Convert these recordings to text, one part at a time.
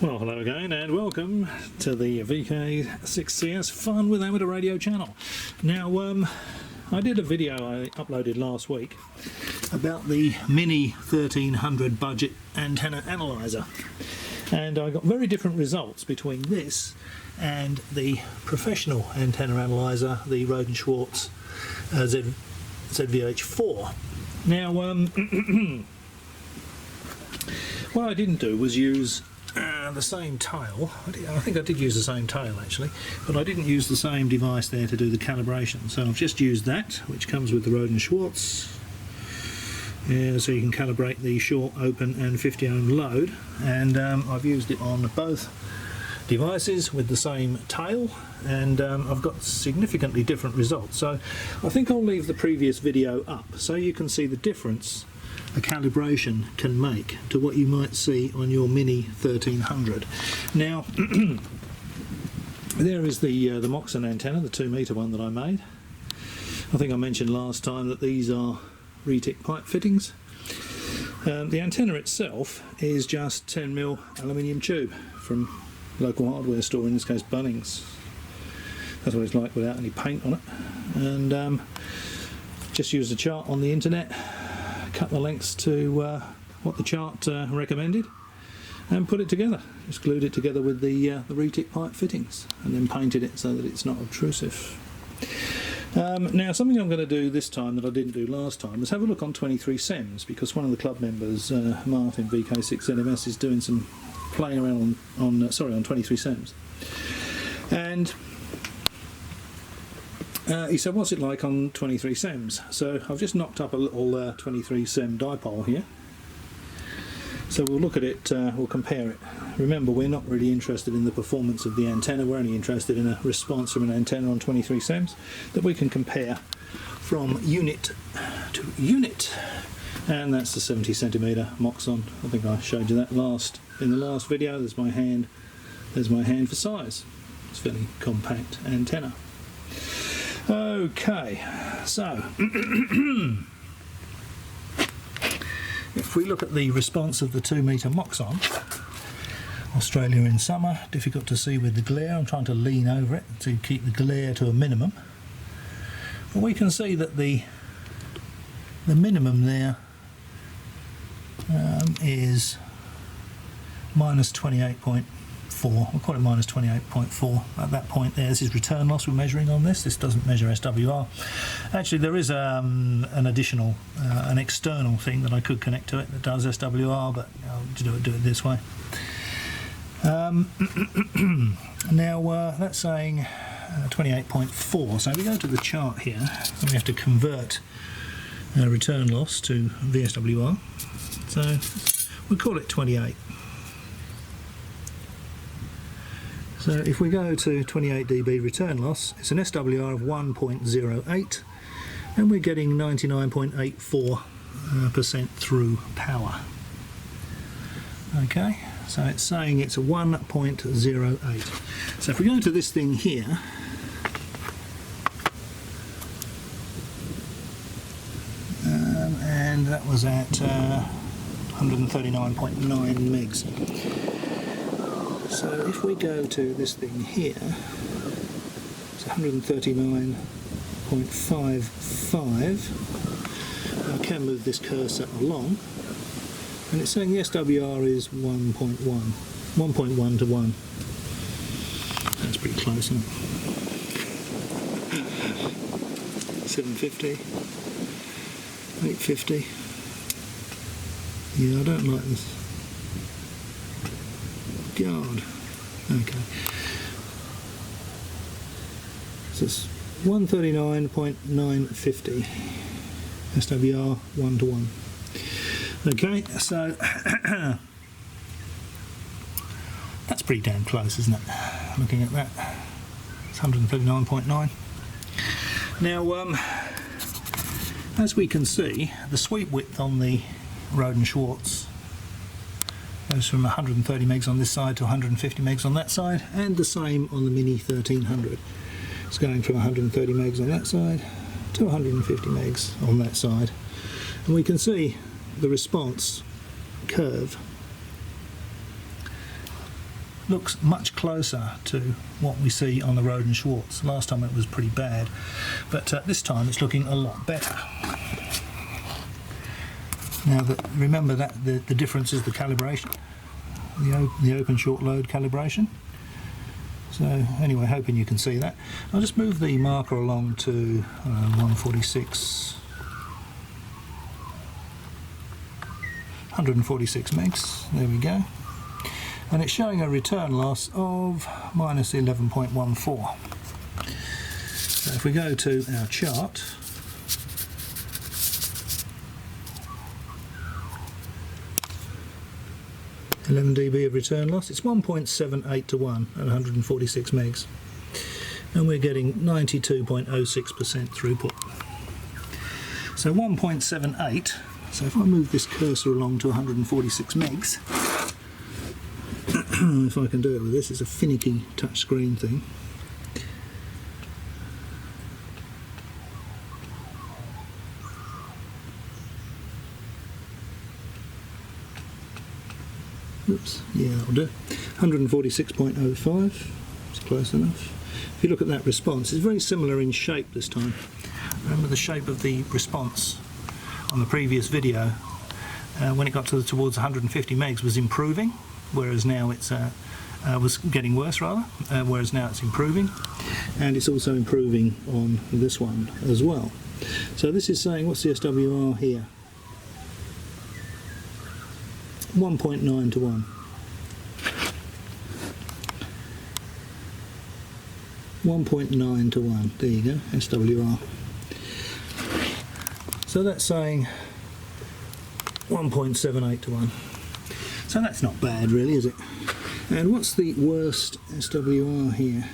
Well, hello again and welcome to the VK6CS Fun with Amateur Radio channel. Now, I did a video I uploaded last week about the MINI1300 budget antenna analyzer, and I got very different results between this and the professional antenna analyzer, the Rohde & Schwarz ZVH4. Now, what I didn't do was use the same tail. I think I did use the same tail actually, but I didn't use the same device there to do the calibration. So I've just used that, which comes with the Rohde & Schwarz. So you can calibrate the short, open and 50 ohm load, and I've used it on both devices with the same tail, and I've got significantly different results. So I think I'll leave the previous video up so you can see the difference a calibration can make to what you might see on your MINI1300. Now, there is the Moxon antenna, the 2 metre one that I made. I think I mentioned last time that these are retic pipe fittings. The antenna itself is just 10mm aluminium tube from local hardware store, in this case Bunnings. That's what it's like without any paint on it. And just use a chart on the internet, cut the lengths to what the chart recommended, and put it together. Just glued it together with the retic pipe fittings, and then painted it so that it's not obtrusive. Now, something I'm going to do this time that I didn't do last time is have a look on 23 SEMS, because one of the club members, Martin VK6NMS, is doing some playing around on 23 SEMS, and he said, what's it like on 23 SEMS? So I've just knocked up a little 23 SEM dipole here. So we'll look at it, we'll compare it. Remember, we're not really interested in the performance of the antenna, we're only interested in a response from an antenna on 23 SEMS that we can compare from unit to unit. And that's the 70cm Moxon. I think I showed you that in the last video. There's my hand for size. It's a fairly compact antenna. Okay, so if we look at the response of the 2 metre Moxon, Australia in summer, difficult to see with the glare. I'm trying to lean over it to keep the glare to a minimum. But we can see that the minimum there is minus 28.4. We'll call it minus 28.4 at that point there. This is return loss we're measuring on this. This doesn't measure SWR. Actually, there is an additional, an external thing that I could connect to it that does SWR, but I'll do it this way. Now, that's saying 28.4. So we go to the chart here, and we have to convert return loss to VSWR. So we'll call it 28. So if we go to 28 dB return loss, it's an SWR of 1.08, and we're getting 99.84% through power. Okay, so it's saying it's a 1.08. So if we go to this thing here, and that was at 139.9 megs. So if we go to this thing here, it's 139.55. I can move this cursor along, and it's saying the SWR is 1.1 to 1. That's pretty close, isn't it? 750, 850. Yeah, I don't like this. God. Okay. So it's 139.950. SWR 1 to 1. Okay, so that's pretty damn close, isn't it? Looking at that, it's 139.9. Now, as we can see, the sweep width on the Rohde & Schwarz goes from 130 megs on this side to 150 megs on that side, and the same on the MINI1300. It's going from 130 megs on that side to 150 megs on that side, and we can see the response curve looks much closer to what we see on the Roden Schwartz. Last time it was pretty bad, but this time it's looking a lot better. Now, remember that the difference is the calibration, the open short load calibration. So anyway, hoping you can see that. I'll just move the marker along to 146 megs. There we go. And it's showing a return loss of minus 11.14. So if we go to our chart, (11 dB of return loss), it's 1.78 to 1 at 146 megs, and we're getting 92.06% throughput. So 1.78. So if I move this cursor along to 146 megs, if I can do it with this, it's a finicky touch screen thing. Oops, yeah, that'll do. 146.05, it's close enough. If you look at that response, it's very similar in shape this time. Remember the shape of the response on the previous video, when it got towards 150 megs, was improving, whereas now it's was getting worse rather, whereas now it's improving, and it's also improving on this one as well. So this is saying, what's the SWR here? 1.9 to 1. 1.9 to 1. There you go, SWR. So that's saying 1.78 to 1. So that's not bad really, is it? And what's the worst SWR here?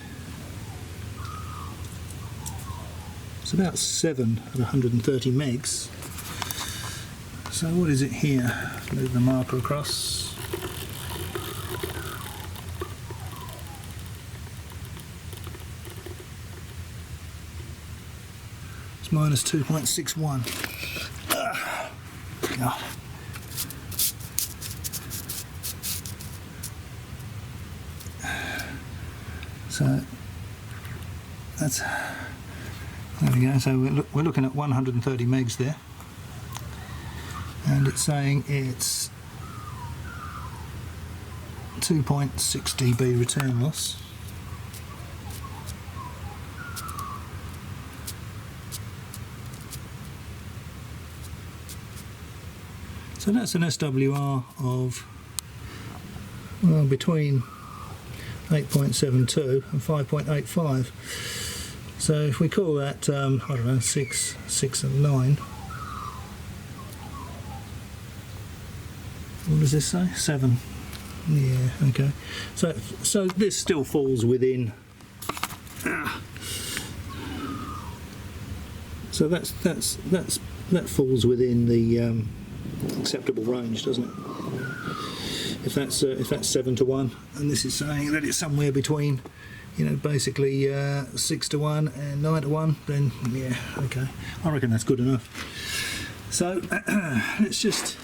It's about 7 at 130 megs. So what is it here? Move the marker across. It's minus 2.61. God. So that's, there we go. So we're looking at 130 megs there, and it's saying it's 2.6 dB return loss. So that's an SWR of, well, between 8.72 and 5.85. So if we call that, I don't know, 6 and 9. What does this say? 7. Yeah, okay. So this still falls within. So that falls within the acceptable range, doesn't it? If that's 7 to 1, and this is saying that it's somewhere between, you know, basically 6 to 1 and 9 to 1, then yeah, okay, I reckon that's good enough. So let's just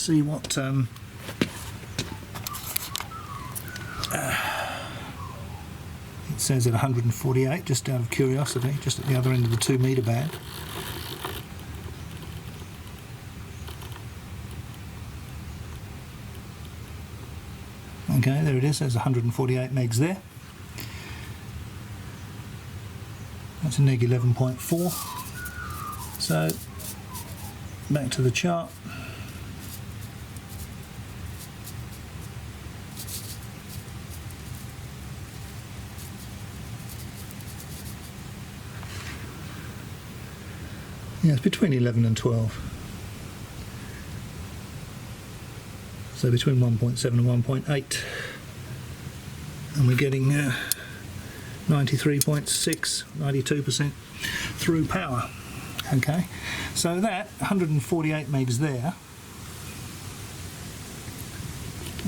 see what it says at 148, just out of curiosity, just at the other end of the 2 meter band. Okay, there it is, there's 148 megs there. That's a neg 11.4. So, back to the chart. Yeah, it's between 11 and 12. So between 1.7 and 1.8, and we're getting 93.6, 92% through power. Okay, so that 148 megs there.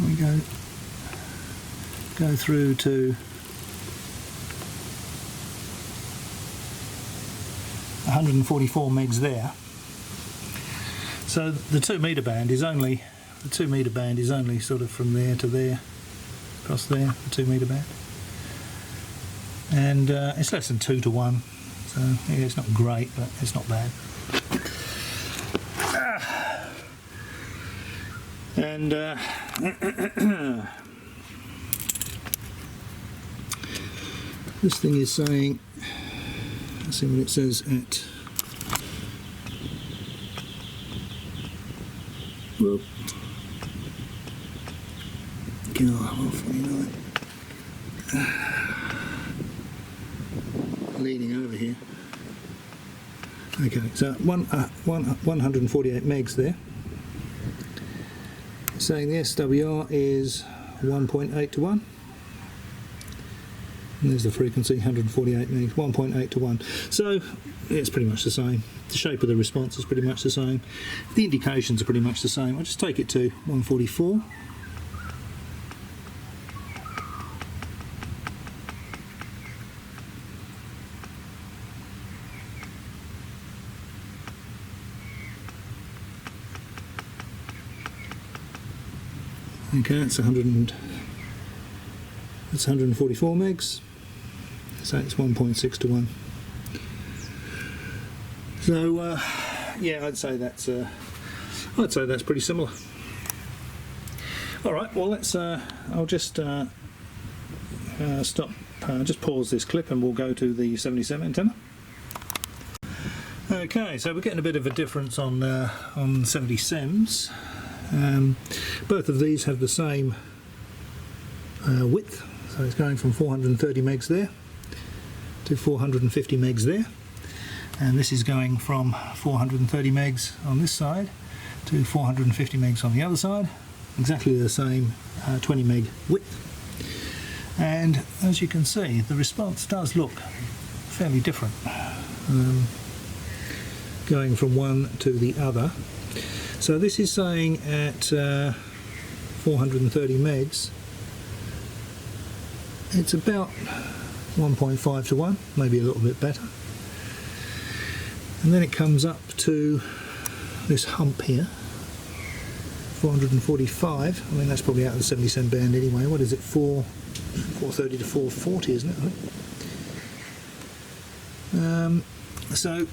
We go through to 144 megs there. So the 2 meter band is only the 2 metre band is only sort of from there to there, across there, the 2 metre band. And it's less than 2 to 1, so yeah, it's not great, but it's not bad. And this thing is saying, let's see what it says at, well, 149. Leaning over here. Okay, so 148 megs there. It's saying the SWR is 1.8 to 1. And there's the frequency, 148 megs, 1.8 to 1. So it's pretty much the same. The shape of the response is pretty much the same. The indications are pretty much the same. I'll just take it to 144. Okay, it's 144 megs, so it's 1.6 to 1. So yeah, I'd say that's pretty similar. All right, well let's. I'll just stop. Just pause this clip, and we'll go to the 77 antenna. Okay, so we're getting a bit of a difference on 77s. Both of these have the same width, so it's going from 430 megs there to 450 megs there, and this is going from 430 megs on this side to 450 megs on the other side, exactly the same 20 meg width. And as you can see, the response does look fairly different going from one to the other. So this is saying at 430 megs, it's about 1.5 to 1, maybe a little bit better. And then it comes up to this hump here, 445. I mean, that's probably out of the 77 band anyway. What is it, 430 to 440, isn't it, I think? So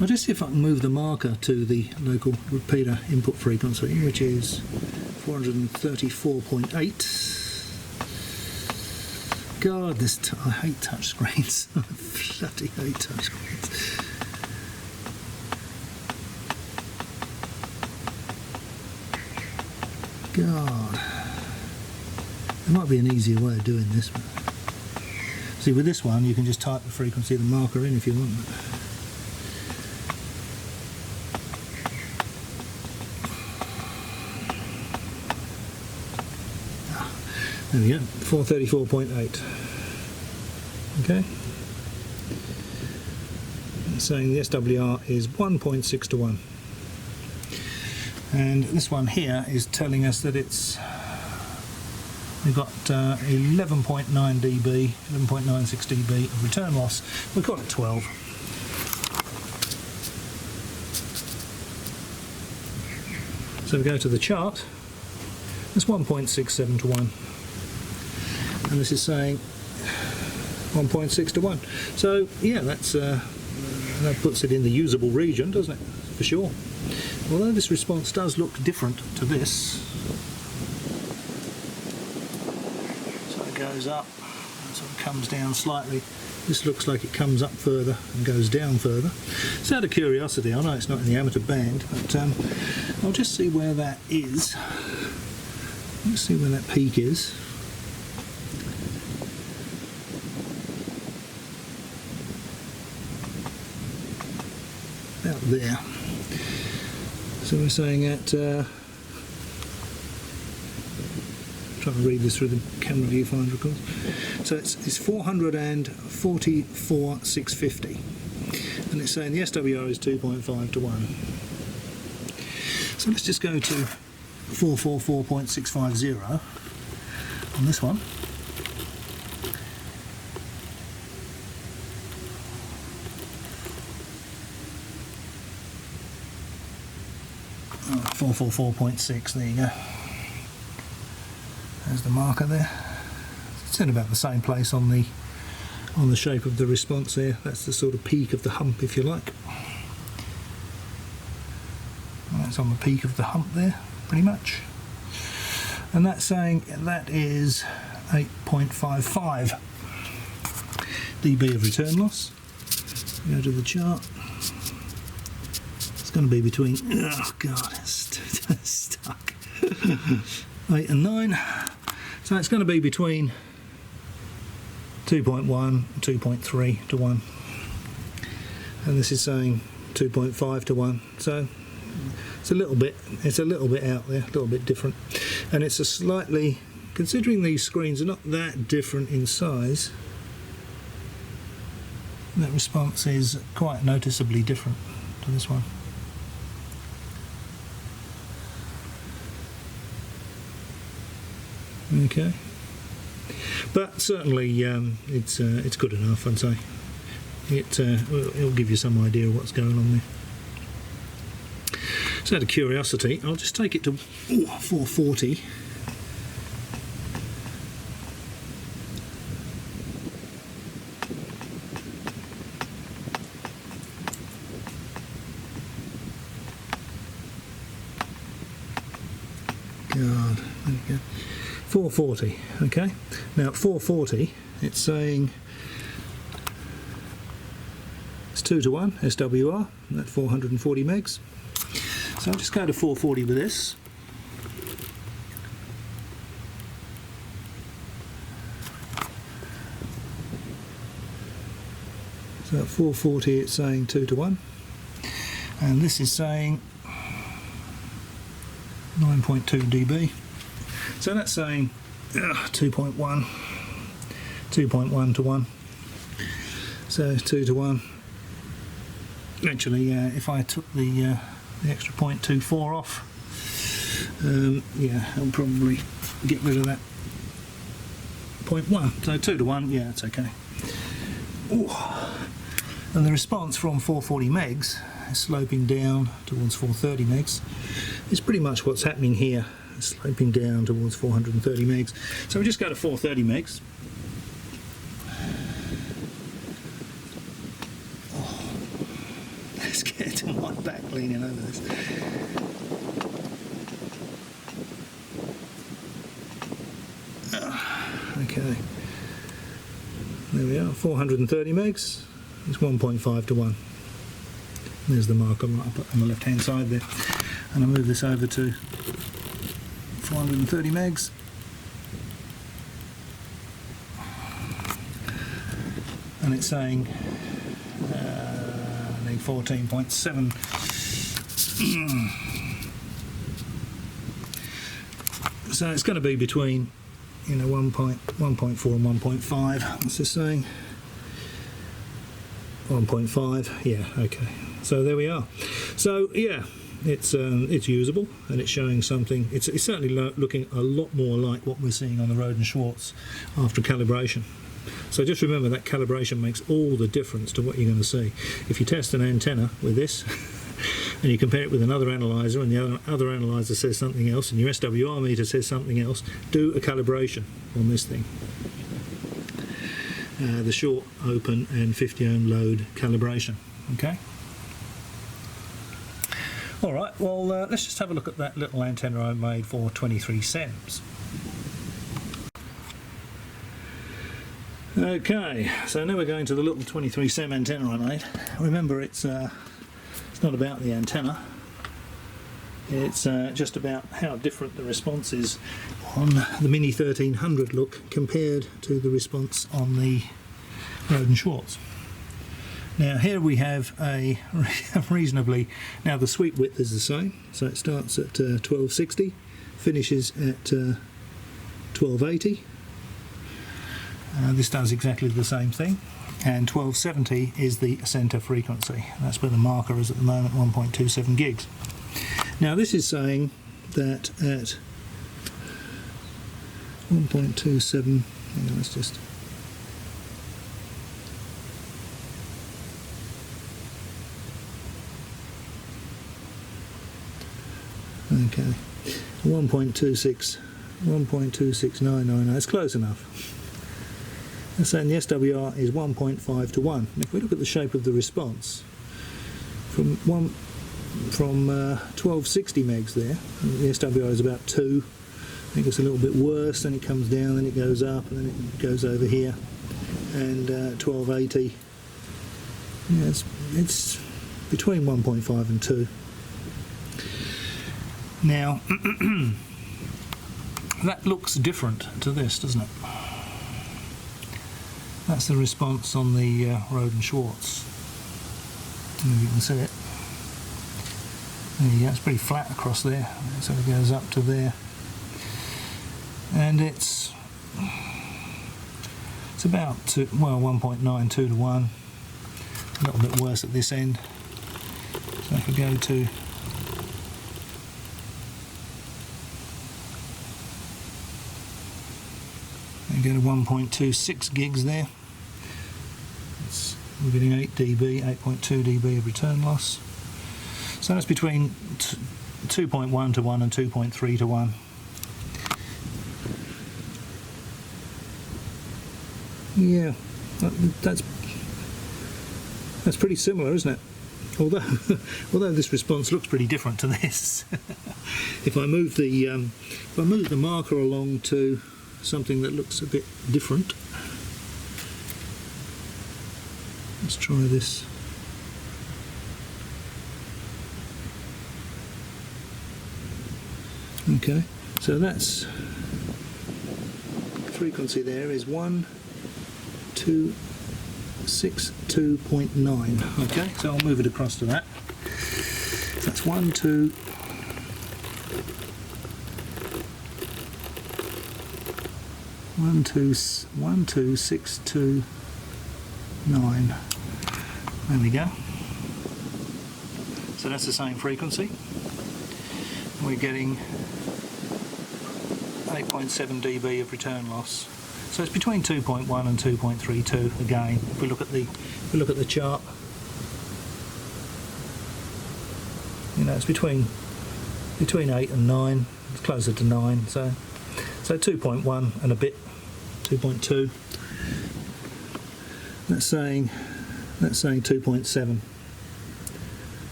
I'll just see if I can move the marker to the local repeater input frequency, which is 434.8. God, I hate touch screens. I bloody hate touch screens. God. There might be an easier way of doing this. See, with this one, you can just type the frequency of the marker in if you want. There we go, 434.8. Okay. It's saying the SWR is 1.6 to 1. And this one here is telling us that we've got 11.9 dB, 11.96 dB of return loss. We've got it 12. So we go to the chart. It's 1.67 to 1. And this is saying 1.6 to 1. So yeah, that puts it in the usable region, doesn't it? For sure. Although this response does look different to this. So it goes up, and sort of comes down slightly. This looks like it comes up further and goes down further. It's out of curiosity, I know it's not in the amateur band, but I'll just see where that is. Let's see where that peak is. About there. So we're saying at, trying to read this through the camera viewfinder, of course. So it's 444,650, and it's saying the SWR is 2.5 to 1. So let's just go to 444.650 on this one. 444.6, there you go. There's the marker there. It's in about the same place on the shape of the response there. That's the sort of peak of the hump, if you like. And that's on the peak of the hump there, pretty much. And that's saying that is 8.55 dB of return loss. Go to the chart. It's going to be between, oh god, it's stuck, 8 and 9. So it's going to be between 2.1 and 2.3 to 1. And this is saying 2.5 to 1. So it's a little bit out there, a little bit different. And it's a slightly, considering these screens are not that different in size, that response is quite noticeably different to this one. Okay, but certainly it's good enough, I'd say. It'll give you some idea of what's going on there. So out of curiosity, I'll just take it to 440. God, there we go. 440, okay. Now at 440, it's saying it's 2 to 1 SWR at 440 megs. So I'll just go to 440 with this. So at 440 it's saying 2 to 1. And this is saying 9.2 dB. So that's saying 2.1 to 1. So 2 to 1. Actually, if I took the extra 0.24 off, yeah, I'll probably get rid of that 0.1. So 2 to 1, yeah, it's okay. Ooh. And the response from 440 megs is sloping down towards 430 megs. It's pretty much what's happening here, sloping down towards 430 megs. So we just go to 430 megs. Let's get to my back leaning over this. Okay, there we are, 430 megs. It's 1.5 to 1. There's the marker right up on the left hand side there. And I'll move this over to 430 megs. And it's saying I need 14.7. So it's going to be between, you know, 1.4 and 1.5. What's this saying? 1.5. Yeah, okay. So there we are. So yeah, it's usable and it's showing something. It's certainly looking a lot more like what we're seeing on the Rohde & Schwarz after calibration. So just remember that calibration makes all the difference to what you're going to see. If you test an antenna with this and you compare it with another analyzer and the other analyzer says something else and your SWR meter says something else, do a calibration on this thing. The short, open and 50 ohm load calibration. Okay. Alright, well let's just have a look at that little antenna I made for 23 cents. Okay, so now we're going to the little 23 cent antenna I made. Remember, it's not about the antenna, it's just about how different the response is on the MINI1300 look compared to the response on the Rohde & Schwarz. Now here we have a reasonably, now the sweep width is the same, so it starts at 1260, finishes at 1280. This does exactly the same thing, and 1270 is the centre frequency. That's where the marker is at the moment, 1.27 gigs. Now this is saying that at 1.27, hang on, let's just, Okay, 1.26999. It's close enough. And saying the SWR is 1.5 to 1. And if we look at the shape of the response, from 1260 megs there, the SWR is about 2. I think it's a little bit worse, then it comes down, then it goes up, and then it goes over here. And 1280, yeah, it's between 1.5 and 2. Now, that looks different to this, doesn't it? That's the response on the Roden Schwartz. I don't know if you can see it. There you go, it's pretty flat across there, so it goes up to there. And it's about 1.92 to 1, a little bit worse at this end. So if we go to and go to 1.26 gigs there, we're getting 8 dB, 8.2 dB of return loss. So that's between 2.1 to 1 and 2.3 to 1. Yeah, that's pretty similar, isn't it? Although this response looks pretty different to this. If I move the marker along to something that looks a bit different, let's try this. Okay, so that's frequency there is 1262.9. Okay, so I'll move it across to that. That's 12629. There we go. So that's the same frequency. We're getting 8.7 dB of return loss. So it's between 2.1 and 2.32 again. If we look at the chart, you know, it's between 8 and 9. It's closer to 9. So 2.1 and a bit, 2.2. That's saying 2.7.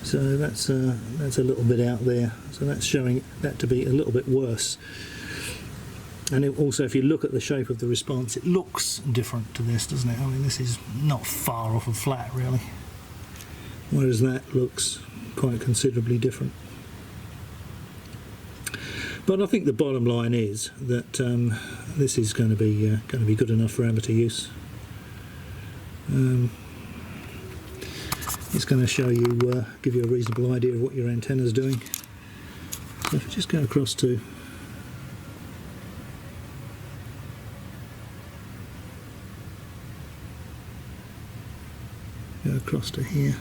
So that's a little bit out there. So that's showing that to be a little bit worse. And also, if you look at the shape of the response, it looks different to this, doesn't it? I mean, this is not far off of flat, really. Whereas that looks quite considerably different. But I think the bottom line is that this is going to be good enough for amateur use. It's going to show you, give you a reasonable idea of what your antenna is doing. So if we just go across to here.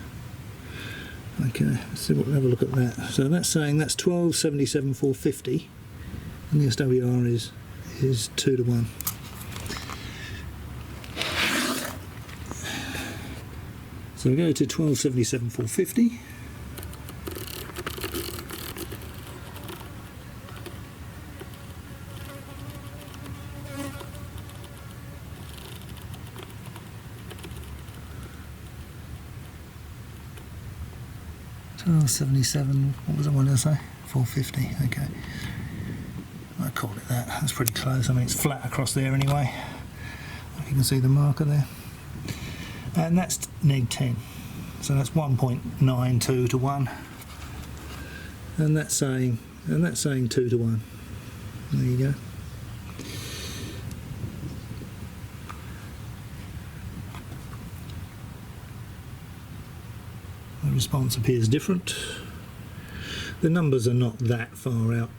Okay, let's see what we'll have a look at that. So that's saying that's 1277.450, and the SWR is 2 to 1. So we go to 1277.450. .77, what was I want to say? 450, okay. I call it that. That's pretty close. I mean, it's flat across there anyway. You can see the marker there. And that's neg 10. So that's 1.92 to 1. And that's saying 2 to 1. There you go. The response appears different. The numbers are not that far out.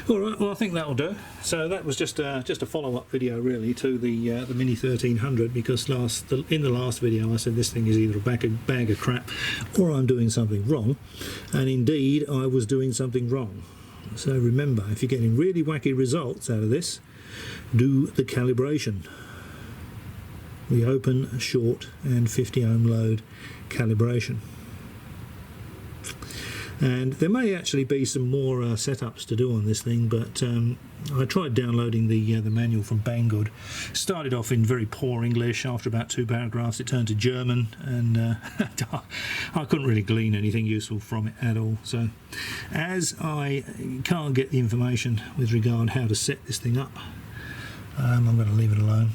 Alright, well I think that'll do. So that was just a follow-up video really to the MINI1300, because in the last video I said this thing is either a bag of crap or I'm doing something wrong, and indeed I was doing something wrong. So remember, if you're getting really wacky results out of this, do the calibration. The open, short and 50 ohm load calibration. And there may actually be some more setups to do on this thing, but I tried downloading the manual from Banggood. Started off in very poor English. After about 2 paragraphs it turned to German, and I couldn't really glean anything useful from it at all. So as I can't get the information with regard how to set this thing up, I'm going to leave it alone.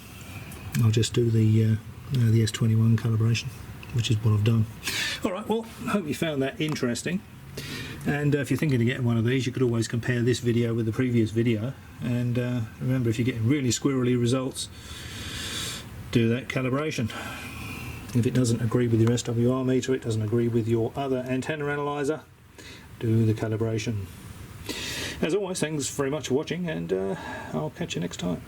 I'll just do the S21 calibration, which is what I've done. Alright, well, I hope you found that interesting. And if you're thinking of getting one of these, you could always compare this video with the previous video. And remember, if you're getting really squirrely results, do that calibration. If it doesn't agree with your SWR meter, it doesn't agree with your other antenna analyzer, do the calibration. As always, thanks very much for watching, and I'll catch you next time.